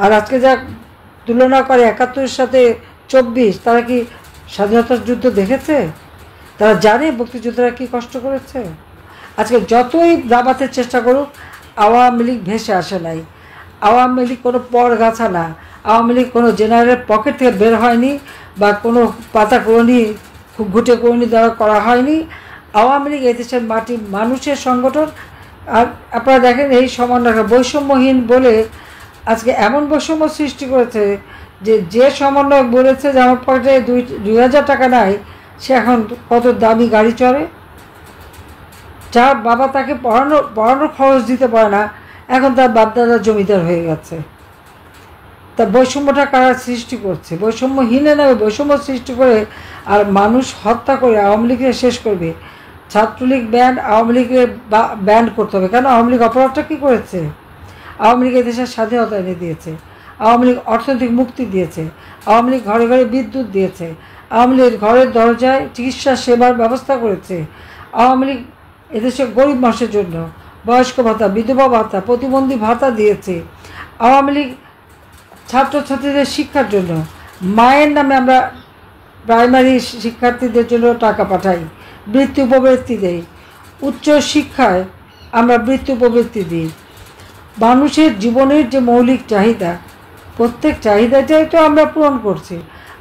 আর আজকে যা তুলনা করে ৭১-এর সাথে ২৪, তারা কি স্বাধীনতার যুদ্ধ দেখেছে? তারা জানে মুক্তিযোদ্ধারা কী কষ্ট করেছে? আজকে যতই দাবাতে চেষ্টা করুক, আওয়ামী লীগ ভেসে আসে নাই। আওয়ামী লীগ কোনো পরগাছা না, আওয়ামী লীগ কোনো জেনারেলের পকেট থেকে বের হয়নি বা কোনো পাতা করণী ঘুটে করণী দ্বারা করা হয়নি। আওয়ামী লীগ এই দেশের মাটি মানুষের সংগঠন। আর আপনারা দেখেন এই সমন্বয় বৈষম্যহীন বলে আজকে এমন বৈষম্য সৃষ্টি করেছে যে সমন্বয়ক বলেছে যে আমার পকেটে ২,০০০ টাকা নাই, সে এখন কত দামি গাড়ি চড়ে। যার বাবা তাকে পড়ানোর খরচ দিতে পারে না, এখন তার বাপদাদা জমিদার হয়ে গেছে। তা বৈষম্যটা কারা সৃষ্টি করছে? বৈষম্যহীনে নামে বৈষম্য সৃষ্টি করে আর মানুষ হত্যা করে আওয়ামী লীগকে শেষ করবে। ছাত্রলীগ ব্যান্ড, আওয়ামী লীগকে ব্যান্ড করতে হবে। কেন? আওয়ামী লীগ অপরাধটা কী করেছে? আওয়ামী লীগ দেশের স্বাধীনতা এনে দিয়েছে, আওয়ামী লীগ অর্থনৈতিক মুক্তি দিয়েছে, আওয়ামী লীগ ঘরে ঘরে বিদ্যুৎ দিয়েছে, আওয়ামী লীগ ঘরের দরজায় চিকিৎসা সেবার ব্যবস্থা করেছে, আওয়ামী লীগ এদেশের গরিব মানুষের জন্য বয়স্ক ভাতা, বিধবা ভাতা, প্রতিবন্ধী ভাতা দিয়েছে। আওয়ামী লীগ ছাত্রছাত্রীদের শিক্ষার জন্য মায়ের নামে আমরা প্রাইমারি শিক্ষার্থীদের জন্য টাকা পাঠাই, বৃত্তি উপবৃত্তি দেই, উচ্চ শিক্ষায় আমরা বৃত্তি উপবৃত্তি দিই। মানুষের জীবনের যে মৌলিক চাহিদা, প্রত্যেক চাহিদাটাই তো আমরা পূরণ করছি।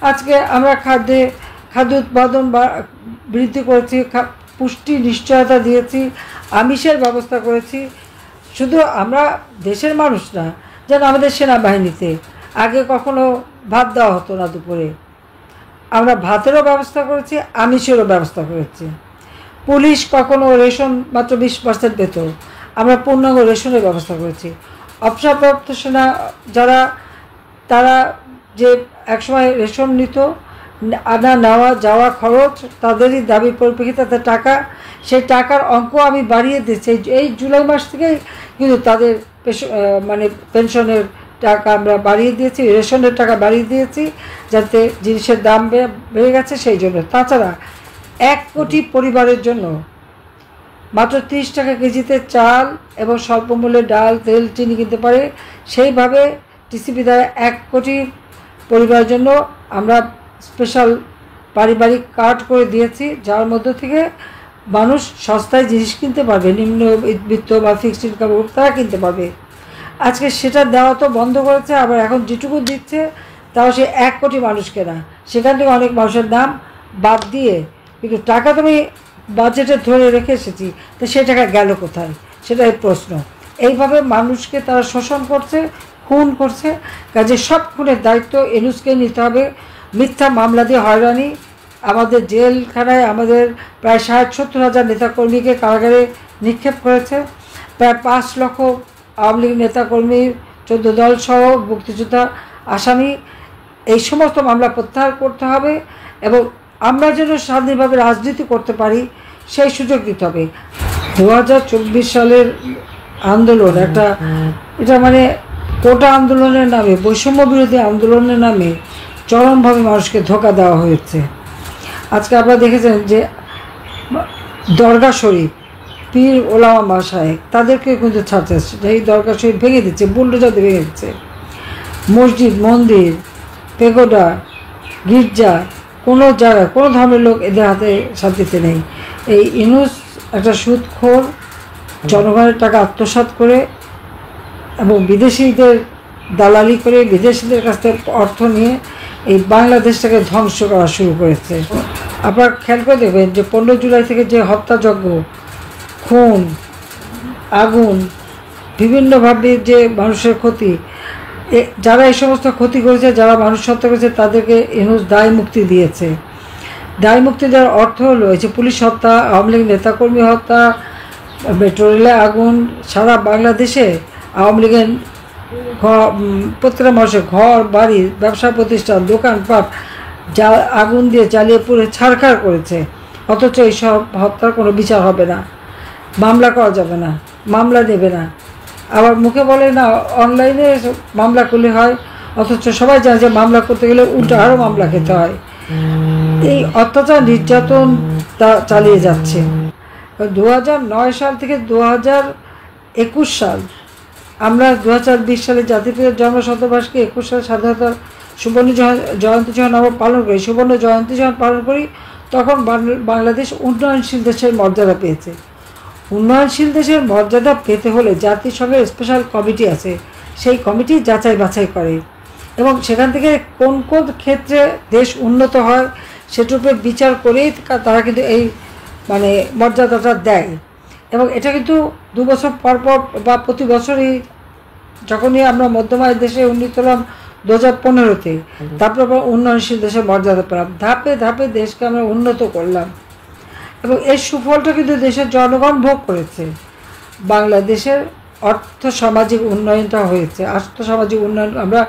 আজকে আমরা খাদ্য উৎপাদন বৃদ্ধি করেছি, পুষ্টি নিশ্চয়তা দিয়েছি, আমিষের ব্যবস্থা করেছি। শুধু আমরা দেশের মানুষ না, যেন আমাদের সেনাবাহিনীতে আগে কখনো ভাত দেওয়া হতো না দুপুরে, আমরা ভাতেরও ব্যবস্থা করেছি, আমিষেরও ব্যবস্থা করেছি। পুলিশ কখনো রেশন মাত্র 20% পেত, আমরা পূর্ণাঙ্গ রেশনের ব্যবস্থা করেছি। অবসরপ্রাপ্ত সেনা যারা, তারা যে একসময় রেশন নিত, আনা নেওয়া যাওয়া খরচ তাদেরই দাবির পরিপ্রেক্ষিতে তাদের টাকা, সেই টাকার অঙ্ক আমি বাড়িয়ে দিচ্ছি। এই জুলাই মাস থেকেই কিন্তু তাদের পেনশনের টাকা আমরা বাড়িয়ে দিয়েছি, রেশনের টাকা বাড়িয়ে দিয়েছি, যাতে জিনিসের দাম বেড়ে গেছে সেই জন্য। তাছাড়া 1 কোটি পরিবারের জন্য মাত্র 30 টাকা কেজিতে চাল এবং স্বল্পমূল্যে ডাল, তেল, চিনি কিনতে পারে। সেইভাবে টিসিবি দ্বারা 1 কোটি পরিবারের জন্য আমরা স্পেশাল পারিবারিক কার্ড করে দিয়েছি, যার মধ্য থেকে মানুষ সস্তায় জিনিস কিনতে পারবে, নিম্নবিত্ত বা ফিক্সড ইনকাম তারা কিনতে পারবে। আজকে সেটা দেওয়া তো বন্ধ করেছে, আবার এখন যেটুকু দিচ্ছে তাও সে 1 কোটি মানুষকে না, সেখান থেকে অনেক মানুষের নাম বাদ দিয়ে, কিন্তু টাকা তুমি বাজেটে ধরে রেখে এসেছি, তো সে টাকা গেল কোথায়, সেটাই প্রশ্ন। এইভাবে মানুষকে তারা শোষণ করছে, খুন করছে। কাজে সব খুনের দায়িত্ব ইউনূসকে নিতে হবে। মিথ্যা মামলা দিয়ে হয়রানি, আমাদের জেলখানায় আমাদের প্রায় 60-70 হাজার নেতাকর্মীকে কারাগারে নিক্ষেপ করেছে। প্রায় 5 লক্ষ আওয়ামী লীগ নেতাকর্মী, 14 দল সহ মুক্তিযোদ্ধা আসামি। এই সমস্ত মামলা প্রত্যাহার করতে হবে এবং আমরা যেন স্বাধীনভাবে রাজনীতি করতে পারি সেই সুযোগ দিতে হবে। 2024 সালের আন্দোলন এটা কোটা আন্দোলনের নামে, বৈষম্য বিরোধী আন্দোলনের নামে চরমভাবে মানুষকে ধোঁকা দেওয়া হয়েছে। আজকে আপনারা দেখেছেন যে দরগা শরীফ, পীর ওলামা মাশায়েখ তাদেরকে কিন্তু ছাড়ছে, এই দরগা শরীফ ভেঙে দিচ্ছে, বুলডোজার দিয়ে ভেঙে দিচ্ছে। মসজিদ, মন্দির, পেগোডা, গির্জা, কোনো জায়গায় কোনো ধর্মের লোক এদের হাতে শান্তিতে নেই। এই ইউনূস একটা সুদখোর, জনগণের টাকা আত্মসাৎ করে এবং বিদেশিদের দালালি করে বিদেশিদের কাছ থেকে অর্থ নিয়ে এই বাংলাদেশটাকে ধ্বংস করা শুরু করেছে। আপনারা খেয়াল করে দেখবেন যে 15 জুলাই থেকে যে হত্যাযজ্ঞ, খুন, আগুন, বিভিন্নভাবে যে মানুষের ক্ষতি, যারা এই সমস্ত ক্ষতি করেছে, যারা মানুষ হত্যা করেছে, তাদেরকে ইউনূস দায় মুক্তি দিয়েছে। দায় মুক্তি দেওয়ার অর্থ হলো এই যে পুলিশ হত্যা, আওয়ামী লীগ নেতাকর্মী হত্যা, মেট্রো রেলে আগুন, সারা বাংলাদেশে আওয়ামী লীগের প্রত্যেকটা মানুষের ঘর বাড়ি, ব্যবসা প্রতিষ্ঠান, দোকানপাট যা আগুন দিয়ে জ্বালিয়ে পুড়ে ছারখার করেছে। অথচ এইসব হত্যার কোনো বিচার হবে না, মামলা করা যাবে না, মামলা দেবে না। আবার মুখে বলে না অনলাইনে মামলা করলে হয়, অথচ সবাই জানে যে মামলা করতে গেলে উল্টো আরও মামলা খেতে হয়। এই অত্যাচার নির্যাতন তা চালিয়ে যাচ্ছে। 2009 সাল থেকে 2021 সাল আমরা 2020 সালে জাতির পিতার জন্মশতবার্ষিকী 21 সালে স্বাধীনতার সুবর্ণ জয়ন্তী যখন আমরা পালন করি, সুবর্ণ জয়ন্তী যখন পালন করি, তখন বাংলাদেশ উন্নয়নশীল দেশের মর্যাদা পেয়েছে। উন্নয়নশীল দেশের মর্যাদা পেতে হলে জাতিসংঘের স্পেশাল কমিটি আছে, সেই কমিটি যাচাই বাছাই করে এবং সেখান থেকে কোন কোন ক্ষেত্রে দেশ উন্নত হয় সেটার উপরে বিচার করেই তারা কিন্তু এই মানে মর্যাদাটা দেয়। এবং এটা কিন্তু 2 বছর পর পর বা প্রতি বছরই, যখনই আমরা মধ্যম আয়ের দেশে উন্নীত হলাম 2015-তে, তারপর উন্নয়নশীল দেশের মর্যাদা পেলাম, ধাপে ধাপে দেশকে আমরা উন্নত করলাম এবং এর সুফলটা কিন্তু দেশের জনগণ ভোগ করেছে। বাংলাদেশের অর্থ সামাজিক উন্নয়নটা হয়েছে, আর্থসামাজিক উন্নয়ন আমরা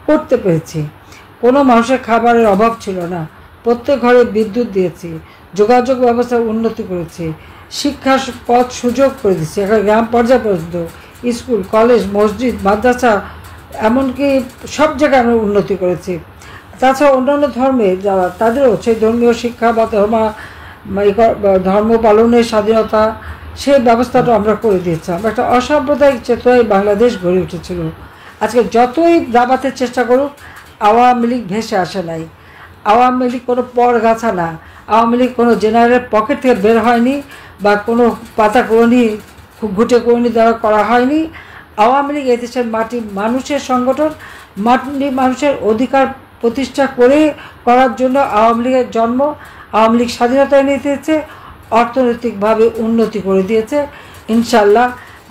করতে পেরেছি। কোনো মানুষের খাবারের অভাব ছিল না, প্রত্যেক ঘরে বিদ্যুৎ দিয়েছি, যোগাযোগ ব্যবস্থার উন্নতি করেছি, শিক্ষার পথ সুযোগ করে দিচ্ছি, এখন গ্রাম পর্যায় পর্যন্ত স্কুল, কলেজ, মসজিদ, মাদ্রাসা, এমনকি সব জায়গায় আমরা উন্নতি করেছি। তাছাড়া অন্যান্য ধর্মে যারা, তাদেরও সেই ধর্মীয় শিক্ষা বা ধর্ম পালনের স্বাধীনতা, সেই ব্যবস্থাটা আমরা করে দিয়েছিলাম। একটা অসাম্প্রদায়িক চেতনায় বাংলাদেশ গড়ে উঠেছিল। আজকে যতই দাবাতের চেষ্টা করুক, আওয়ামী লীগ ভেসে আসে নাই। আওয়ামী লীগ কোনো পরগাছা না, আওয়ামী লীগ কোনো জেনারেলের পকেট থেকে বের হয়নি বা কোনো পাতা করণী, ঘুটে করণী দ্বারা করা হয়নি। আওয়ামী লীগ এদেশের মাটি মানুষের সংগঠন, মাটি মানুষের অধিকার প্রতিষ্ঠা করে করার জন্য আওয়ামী লীগের জন্ম। আওয়ামী লীগ স্বাধীনতা এনে দিয়েছে, অর্থনৈতিকভাবে উন্নতি করে দিয়েছে ইনশাল্লাহ।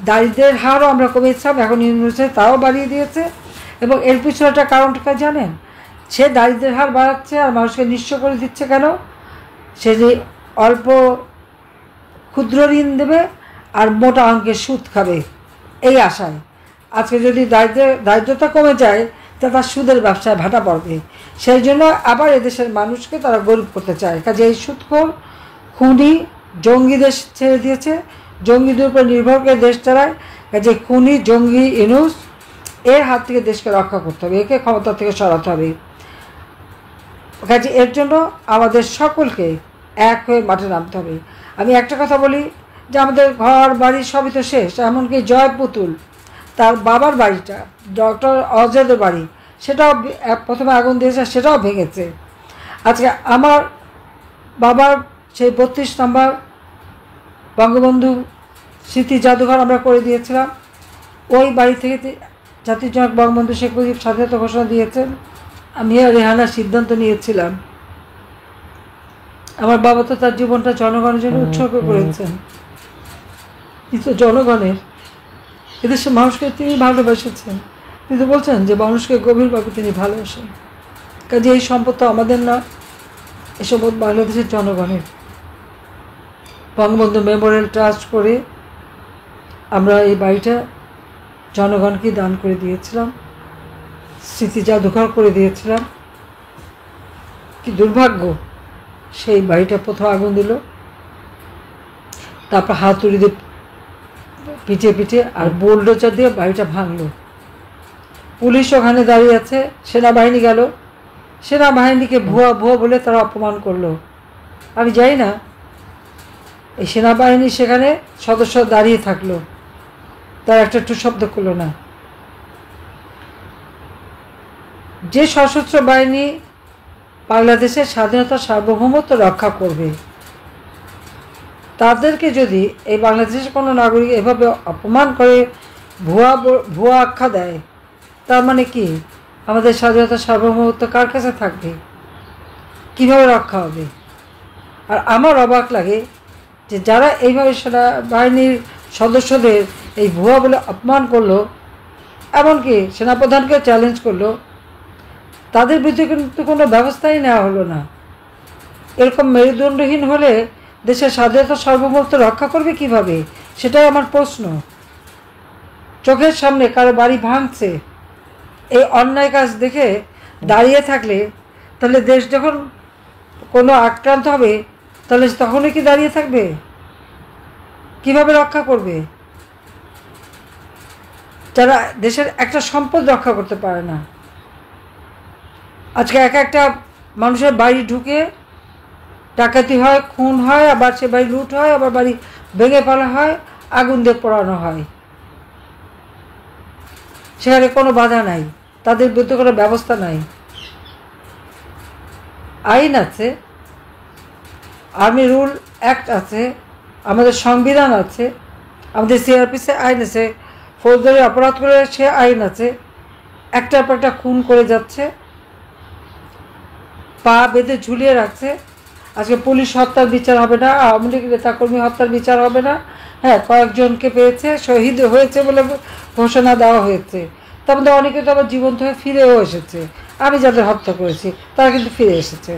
দারিদ্রের হারও আমরা কমিয়েছিলাম, এখন ইউনিভার্সিটি তাও বাড়িয়ে দিয়েছে। এবং এর পিছনে একটা কারণটা জানেন, সে দারিদ্রের হার বাড়াচ্ছে আর মানুষকে নিঃস্ব করে দিচ্ছে কেন? সে যে অল্প ক্ষুদ্র ঋণ দেবে আর মোটা অঙ্কের সুদ খাবে, এই আশায়। আজকে যদি দারিদ্রতা কমে যায়, তা তার সুদের ব্যবসায় ভাটা পড়বে। সেই জন্য আবার এদেশের মানুষকে তারা গরিব করতে চায়। কাজে এই সুদখোর, খুনি, জঙ্গি দেশ ছেড়ে দিয়েছে, জঙ্গিদের উপর নির্ভর করে দেশ চালায়। কাজে খুনি, জঙ্গি, ইনুস, এর হাত থেকে দেশকে রক্ষা করতে হবে, একে ক্ষমতা থেকে সরাতে হবে। কাজে এর জন্য আমাদের সকলকে এক হয়ে মাঠে নামতে হবে। আমি একটা কথা বলি যে আমাদের ঘর বাড়ি সবই তো শেষ, এমনকি জয় পুতুল তার বাবার বাড়িটা, ডক্টর অজয়ের বাড়ি, সেটাও প্রথমে আগুন দিয়েছে, সেটাও ভেঙেছে। আজকে আমার বাবার সেই 32 নম্বর বঙ্গবন্ধু স্মৃতি জাদুঘর আমরা করে দিয়েছিলাম। ওই বাড়ি থেকে জাতির জনক বঙ্গবন্ধু শেখ মুজিব স্বাধীনতা ঘোষণা দিয়েছেন, আমি আর রেহানার সিদ্ধান্ত নিয়েছিলাম। আমার বাবা তো তার জীবনটা জনগণের জন্য উৎসর্গ করেছেন, কিন্তু জনগণের, এদেশের মানুষকে তিনি ভালোবেসেছেন। কিন্তু বলছেন যে মানুষকে গভীরভাবে তিনি ভালোবাসেন। কাজে এই সম্পদ তো আমাদের না, এই সম্পদ বাংলাদেশের জনগণের। বঙ্গবন্ধু মেমোরিয়াল ট্রাস্ট করে আমরা এই বাড়িটা জনগণকে দান করে দিয়েছিলাম, স্মৃতি জাদুঘর করে দিয়েছিলাম। কি দুর্ভাগ্য, সেই বাড়িটা প্রথম আগুন দিল, তারপর হাতুড়ি দিয়ে পিঠে পিঠে আর বোল্ডোজার দিয়ে বাড়িটা ভাঙলো। পুলিশ ওখানে দাঁড়িয়ে আছে, সেনাবাহিনী গেল, সেনাবাহিনীকে ভুয়া ভুয়া বলে তারা অপমান করলো। আমি যাই না, এই সেনাবাহিনী সেখানে সদস্য দাঁড়িয়ে থাকলো, তারা একটু শব্দ করলো না। যে সশস্ত্র বাহিনী বাংলাদেশের স্বাধীনতা সার্বভৌমত্ব রক্ষা করবে, তাদেরকে যদি এই বাংলাদেশের কোনো নাগরিক এভাবে অপমান করে ভুয়া আখ্যা দেয়, তার মানে কি আমাদের স্বাধীনতা সার্বভৌমত্ব কার কাছে থাকবে, কীভাবে রক্ষা হবে? আর আমার অবাক লাগে যে যারা এইভাবে সেনাবাহিনীর সদস্যদের এই ভুয়া বলে অপমান করলো, এমনকি সেনাপ্রধানকে চ্যালেঞ্জ করলো, তাদের বিরুদ্ধে কিন্তু কোনো ব্যবস্থাই নেওয়া হলো না। এরকম মেরুদণ্ডহীন হলে দেশের স্বাধীনতা সার্বভৌমত্ব রক্ষা করবে কিভাবে? সেটাই আমার প্রশ্ন। চোখের সামনে কারো বাড়ি ভাঙছে, এই অন্যায় কাজ দেখে দাঁড়িয়ে থাকলে তাহলে দেশ যখন কোনো আক্রান্ত হবে, তাহলে তখনই কি দাঁড়িয়ে থাকবে? কিভাবে রক্ষা করবে? যারা দেশের একটা সম্পদ রক্ষা করতে পারে না। আজকে একটা মানুষের বাড়ি ঢুকে ডাকাতি হয়, খুন হয়, আবার সে বাড়ি লুট হয়, আবার বাড়ি ভেঙে ফেলা হয়, আগুন দিয়ে পোড়ানো হয়। সেখানে কোনো বাধা নাই, তাদের বিরুদ্ধে কোনো ব্যবস্থা নাই। আইন আছে, আর্মি রুল অ্যাক্ট আছে, আমাদের সংবিধান আছে, আমাদের সিআরপিসি আইন আছে, ফৌজদারি অপরাধ করে সে আইন আছে। একটার পর একটা খুন করে যাচ্ছে, পা বেঁধে ঝুলিয়ে রাখছে। আজকে পুলিশ হত্যার বিচার হবে না, আওয়ামী লীগ নেতাকর্মী হত্যার বিচার হবে না। হ্যাঁ, কয়েকজনকে পেয়েছে, শহীদ হয়েছে বলে ঘোষণা দেওয়া হয়েছে। তার মধ্যে অনেকে তো আবার জীবন্ত হয়ে ফিরেও এসেছে। আমি যাদের হত্যা করেছি তারা কিন্তু ফিরে এসেছে।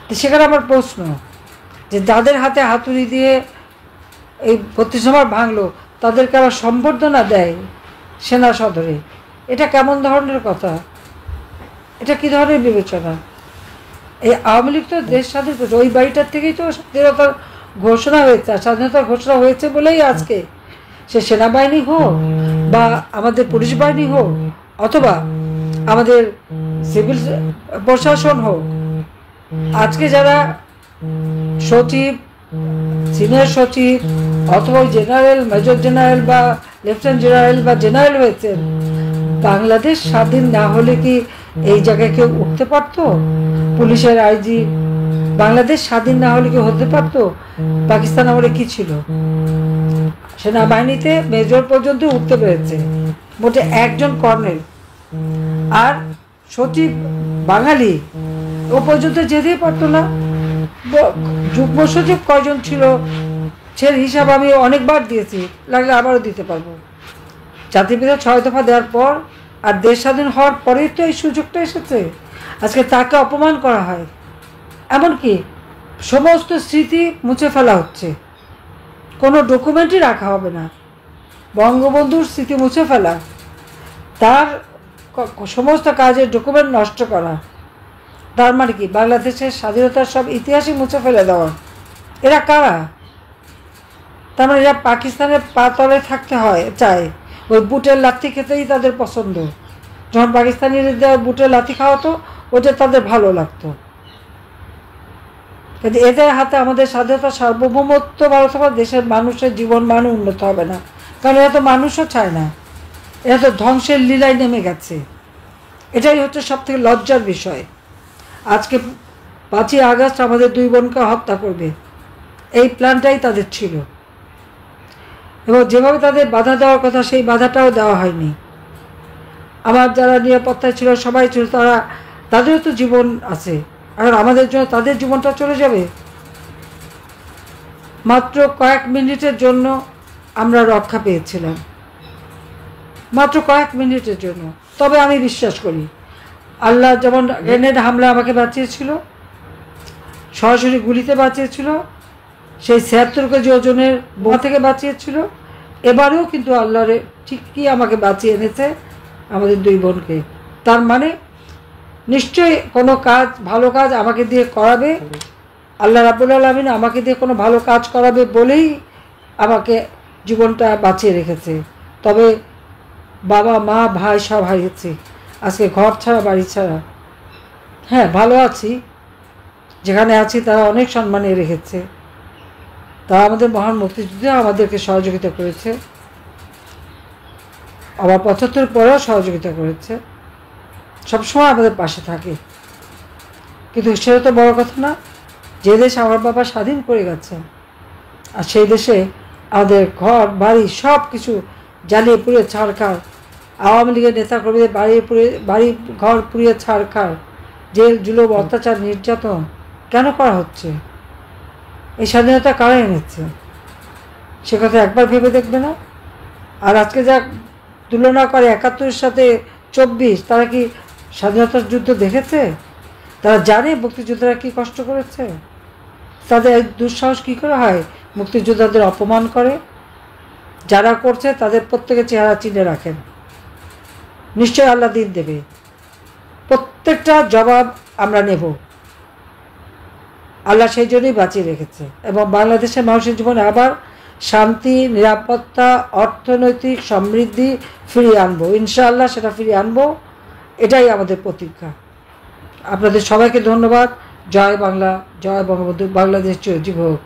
তো সেখানে আমার প্রশ্ন, যে যাদের হাতে হাতুড়ি দিয়ে এই 32 নম্বর ভাঙলো তাদেরকে আবার সম্বর্ধনা দেয় সেনা সদরে, এটা কেমন ধরনের কথা? এটা কী ধরনের বিবেচনা? এই আওয়ামী লীগ তো দেশ স্বাধীন করেছে, ওই বাড়িটার থেকেই তো স্বাধীনতার ঘোষণা হয়েছে। আর স্বাধীনতার ঘোষণা হয়েছে বলেই আজকে সে সেনাবাহিনী হোক বা আমাদের পুলিশ বাহিনী হোক অথবা আমাদের সিভিল প্রশাসন হোক, আজকে যারা সচিব, সিনিয়র সচিব অথবা জেনারেল, মেজর জেনারেল বা লেফটেন্যান্ট জেনারেল বা জেনারেল হয়েছেন, বাংলাদেশ স্বাধীন না হলে কি এই জায়গায় কেউ উঠতে পারতো? পুলিশের আইজি বাংলাদেশ স্বাধীন না হলে কি হতে পারতো? পাকিস্তান আমলে কি ছিল? সেনাবাহিনীতে মেজর পর্যন্ত উঠতে পেরেছে মোটে একজন কর্নেল, আর সচিব বাঙালি, ও পর্যন্ত যেতেই পারতো না। যুগ্ম সচিব কয়জন ছিল সে হিসাব আমি অনেকবার দিয়েছি, লাগলে আবারও দিতে পারবো। জাতিপিতা 6 দফা দেওয়ার পর আর দেশ স্বাধীন হওয়ার পরেই তো এই সুযোগটা এসেছে। আজকে তাকে অপমান করা হয়, এমনকি সমস্ত স্মৃতি মুছে ফেলা হচ্ছে, কোনো ডকুমেন্টই রাখা হবে না। বঙ্গবন্ধুর স্মৃতি মুছে ফেলা, তার সমস্ত কাজের ডকুমেন্ট নষ্ট করা, তার মানে কি বাংলাদেশের স্বাধীনতার সব ইতিহাসই মুছে ফেলে দেওয়া। এরা কারা? তার মানে এরা পাকিস্তানের পা তলে থাকতে চায়, ওই বুটের লাথি খেতেই তাদের পছন্দ। যখন পাকিস্তানিদের বুটের লাথি খাওয়াতো ওটা তাদের ভালো লাগতো। কিন্তু এদের হাতে আমাদের স্বাধীনতা, সার্বভৌমত্ব ভারত দেশের মানুষের জীবন মান উন্নত হবে না, কারণ এরা তো মানুষও চায় না, এরা তো ধ্বংসের লীলায় নেমে গেছে। এটাই হচ্ছে সব থেকে লজ্জার বিষয়। আজকে 5ই আগস্ট আমাদের 2 বোনকে হত্যা করবে, এই প্ল্যানটাই তাদের ছিল, এবং যেভাবে তাদের বাধা দেওয়ার কথা সেই বাধাটাও দেওয়া হয়নি। আমার যারা নিরাপত্তায় ছিল সবাই ছিল, তাদেরও তো জীবন আছে, আর আমাদের জন্য তাদের জীবনটা চলে যাবে। মাত্র কয়েক মিনিটের জন্য আমরা রক্ষা পেয়েছিলাম, মাত্র কয়েক মিনিটের জন্য। তবে আমি বিশ্বাস করি আল্লাহ যেমন গ্রেনেড হামলা আমাকে বাঁচিয়েছিল, সরাসরি গুলিতে বাঁচিয়েছিল, সেই 76 কেজি ওজনের বোমা থেকে বাঁচিয়েছিল, এবারেও কিন্তু আল্লাহর ঠিকই আমাকে বাঁচিয়ে এনেছে আমাদের 2 বোনকে। তার মানে নিশ্চয়ই কোনো কাজ, ভালো কাজ আমাকে দিয়ে করাবে, আল্লাহ রাব্বুল আলামিন আমাকে দিয়ে কোনো ভালো কাজ করাবে বলেই আমাকে জীবনটা বাঁচিয়ে রেখেছে। তবে বাবা, মা, ভাই সব হারিয়েছি, আজকে ঘর ছাড়া, বাড়ি ছাড়া। হ্যাঁ, ভালো আছি, যেখানে আছি তারা অনেক সম্মানে রেখেছে, তারা আমাদের মহান মুক্তিযুদ্ধে আমাদেরকে সহযোগিতা করেছে, আবার 75 পরেও সহযোগিতা করেছে, সবসময় আমাদের পাশে থাকে। কিন্তু সেটা তো বড় কথা না, যে দেশ আমার বাবা স্বাধীন করে গেছেন, আর সেই দেশে আমাদের ঘর বাড়ি সব কিছু জ্বালিয়ে পুড়িয়ে ছাড়খাড়, আওয়ামী লীগের নেতাকর্মীদের বাড়ি ঘর পুড়িয়ে ছাড়খাড়, জেল জুলুম, অত্যাচার, নির্যাতন কেন করা হচ্ছে? এই স্বাধীনতা কারা এনেছে সে কথা একবার ভেবে দেখবে না? আর আজকে যা তুলনা করে 71-এর সাথে 24, তারা কি স্বাধীনতার যুদ্ধ দেখেছে? তারা জানে মুক্তিযোদ্ধারা কি কষ্ট করেছে? তাদের দুঃসাহস কী করে হয় মুক্তিযোদ্ধাদের অপমান করে? যারা করছে তাদের প্রত্যেকের চেহারা চিনে রাখেন, নিশ্চয় আল্লাহ দিন দেবে, প্রত্যেকটা জবাব আমরা নেব। আল্লাহ সেই জন্যই বাঁচিয়ে রেখেছে, এবং বাংলাদেশের মানুষের জীবনে আবার শান্তি, নিরাপত্তা, অর্থনৈতিক সমৃদ্ধি ফিরিয়ে আনবো, ইনশাআল্লাহ সেটা ফিরিয়ে আনবো, এটাই আমাদের প্রতিজ্ঞা। আপনাদের সবাইকে ধন্যবাদ। জয় বাংলা, জয় বঙ্গবন্ধু, বাংলাদেশ চিরজীবী হোক।